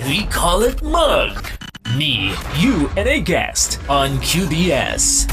We call it Mug. Me, you, and a guest on QBS.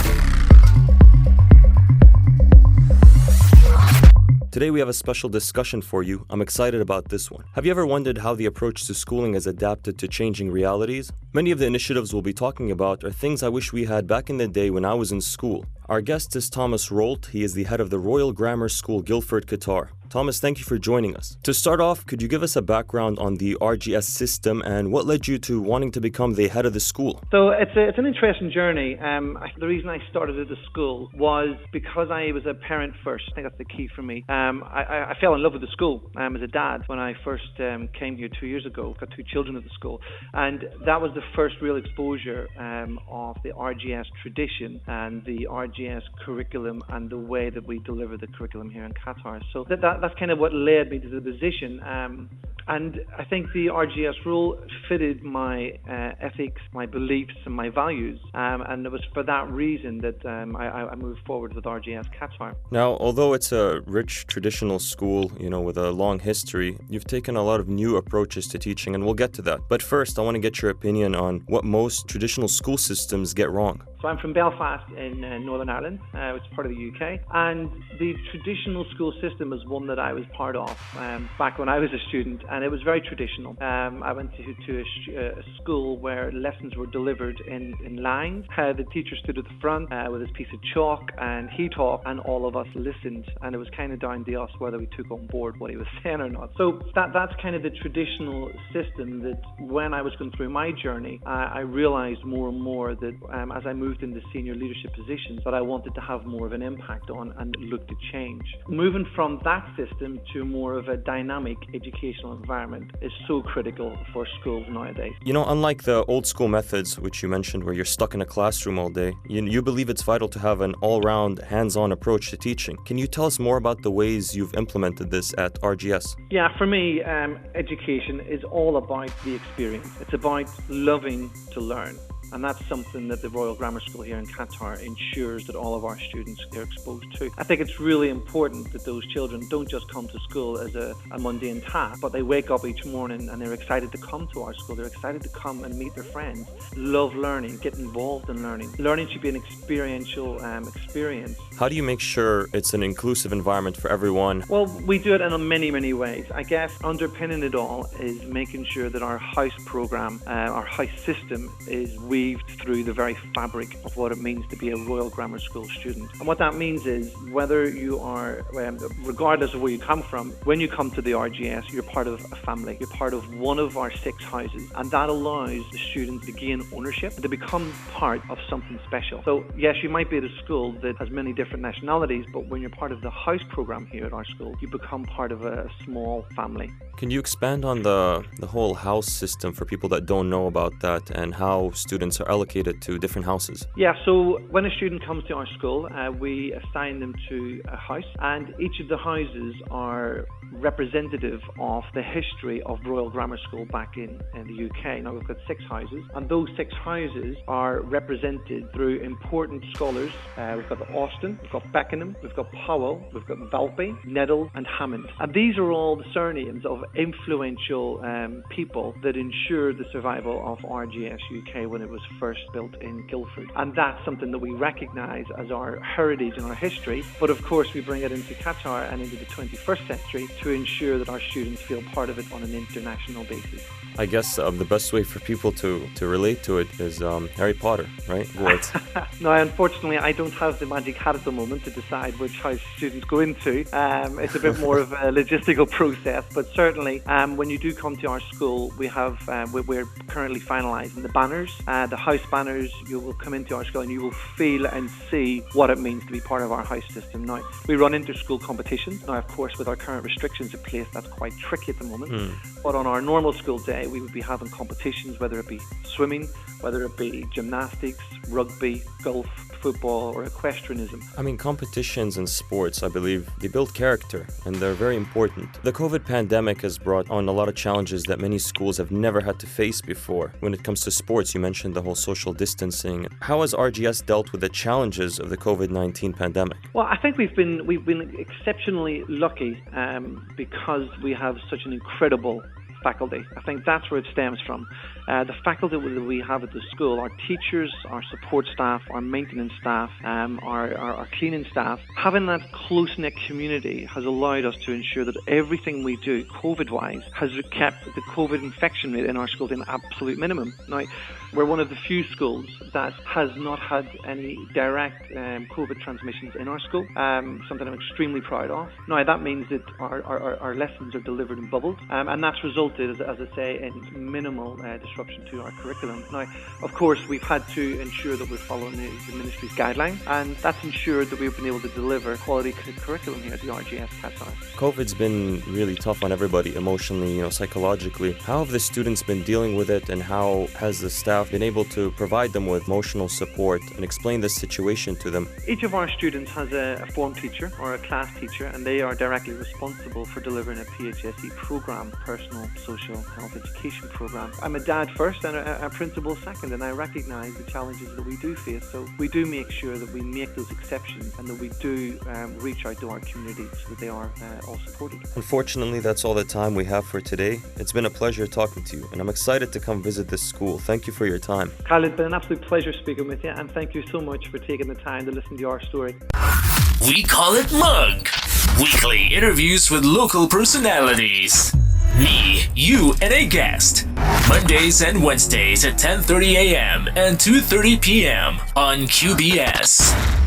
Today we have a special discussion for you. I'm excited about this one. Have you ever wondered how the approach to schooling has adapted to changing realities? Many of the initiatives we'll be talking about are things I wish we had back in the day when I was in school. Our guest is Thomas Rolt. He is the head of the Royal Grammar School, Guildford, Qatar. Thomas, thank you for joining us. To start off, could you give us a background on the RGS system and what led you to wanting to become the head of the school? So it's an interesting journey. The reason I started at the school was because I was a parent first. I think that's the key for me. I fell in love with the school as a dad when I first came here 2 years ago. Got two children at the school, and that was the first real exposure of the RGS tradition and the RGS curriculum and the way that we deliver the curriculum here in Qatar. So that's kind of what led me to the position. And I think the RGS rule fitted my ethics, my beliefs, and my values. And it was for that reason that I moved forward with RGS Qatar. Now, although it's a rich traditional school, with a long history, you've taken a lot of new approaches to teaching, and we'll get to that. But first, I want to get your opinion on what most traditional school systems get wrong. So I'm from Belfast in Northern Ireland, which is part of the UK. And the traditional school system is one that I was part of back when I was a student, and it was very traditional. I went to a school where lessons were delivered in lines. The teacher stood at the front with his piece of chalk, and he talked, and all of us listened. And it was kind of down to us whether we took on board what he was saying or not. So that's kind of the traditional system that when I was going through my journey, I realized more and more that as I moved into senior leadership positions, that I wanted to have more of an impact on and look to change. Moving from that system to more of a dynamic educational environment is so critical for schools nowadays. Unlike the old school methods, which you mentioned, where you're stuck in a classroom all day, you believe it's vital to have an all-round, hands-on approach to teaching. Can you tell us more about the ways you've implemented this at RGS? Yeah, for me, education is all about the experience. It's about loving to learn. And that's something that the Royal Grammar School here in Qatar ensures that all of our students are exposed to. I think it's really important that those children don't just come to school as a mundane task, but they wake up each morning and they're excited to come to our school. They're excited to come and meet their friends, love learning, get involved in learning. Learning should be an experiential experience. How do you make sure it's an inclusive environment for everyone? Well, we do it in many, many ways. I guess underpinning it all is making sure that our house program, our house system is weaved through the very fabric of what it means to be a Royal Grammar School student. And what that means is whether you are, regardless of where you come from, when you come to the RGS, you're part of a family. You're part of one of our 6 houses, and that allows the students to gain ownership and to become part of something special. So yes, you might be at a school that has many different nationalities, but when you're part of the house program here at our school, you become part of a small family. Can you expand on the whole house system for people that don't know about that and how students are allocated to different houses? Yeah, so when a student comes to our school, we assign them to a house, and each of the houses are representative of the history of Royal Grammar School back in the UK. Now we've got 6 houses, and those 6 houses are represented through important scholars. We've got Austin, we've got Beckenham, we've got Powell, we've got Valpy, Neddle and Hammond. And these are all the surnames of influential people that ensured the survival of RGS UK when it was first built in Guildford. And that's something that we recognise as our heritage and our history, but of course we bring it into Qatar and into the 21st century to ensure that our students feel part of it on an international basis. I guess the best way for people to relate to it is Harry Potter, right? No, unfortunately, I don't have the magic hat at the moment to decide which house students go into. It's a bit more of a logistical process, but certainly when you do come to our school, we're currently finalising the banners, the house banners. You will come into our school and you will feel and see what it means to be part of our house system. Now, we run inter-school competitions. Now, of course, with our current restrictions in place, that's quite tricky at the moment. But on our normal school day, we would be having competitions, whether it be swimming, whether it be gymnastics, rugby, golf, football or equestrianism. I mean, competitions and sports, I believe, they build character and they're very important. The COVID pandemic has brought on a lot of challenges that many schools have never had to face before. When it comes to sports, you mentioned the whole social distancing. How has RGS dealt with the challenges of the COVID-19 pandemic? Well, I think we've been exceptionally lucky because we have such an incredible faculty. I think that's where it stems from. The faculty that we have at the school, our teachers, our support staff, our maintenance staff, our cleaning staff, having that close-knit community has allowed us to ensure that everything we do, COVID-wise, has kept the COVID infection rate in our school to an absolute minimum. Now, we're one of the few schools that has not had any direct COVID transmissions in our school, something I'm extremely proud of. Now, that means that our lessons are delivered in bubbles, and that's resulted, as I say, in minimal disruption to our curriculum. Now, of course, we've had to ensure that we're following the ministry's guidelines, and that's ensured that we've been able to deliver quality curriculum here at the RGS Qatar. COVID's been really tough on everybody emotionally, psychologically. How have the students been dealing with it, and how has the staff been able to provide them with emotional support and explain the situation to them? Each of our students has a form teacher or a class teacher, and they are directly responsible for delivering a PHSE program, personal, social, health education program. I'm a dad first and a principal second, and I recognise the challenges that we do face. So we do make sure that we make those exceptions and that we do reach out to our community so that they are all supported. Unfortunately, that's all the time we have for today. It's been a pleasure talking to you, and I'm excited to come visit this school. Thank you for your time. Kyle, it's been an absolute pleasure speaking with you, and thank you so much for taking the time to listen to our story. We call it Mug. Weekly interviews with local personalities. Me, you, and a guest. Mondays and Wednesdays at 10:30 a.m. and 2:30 p.m. on QBS.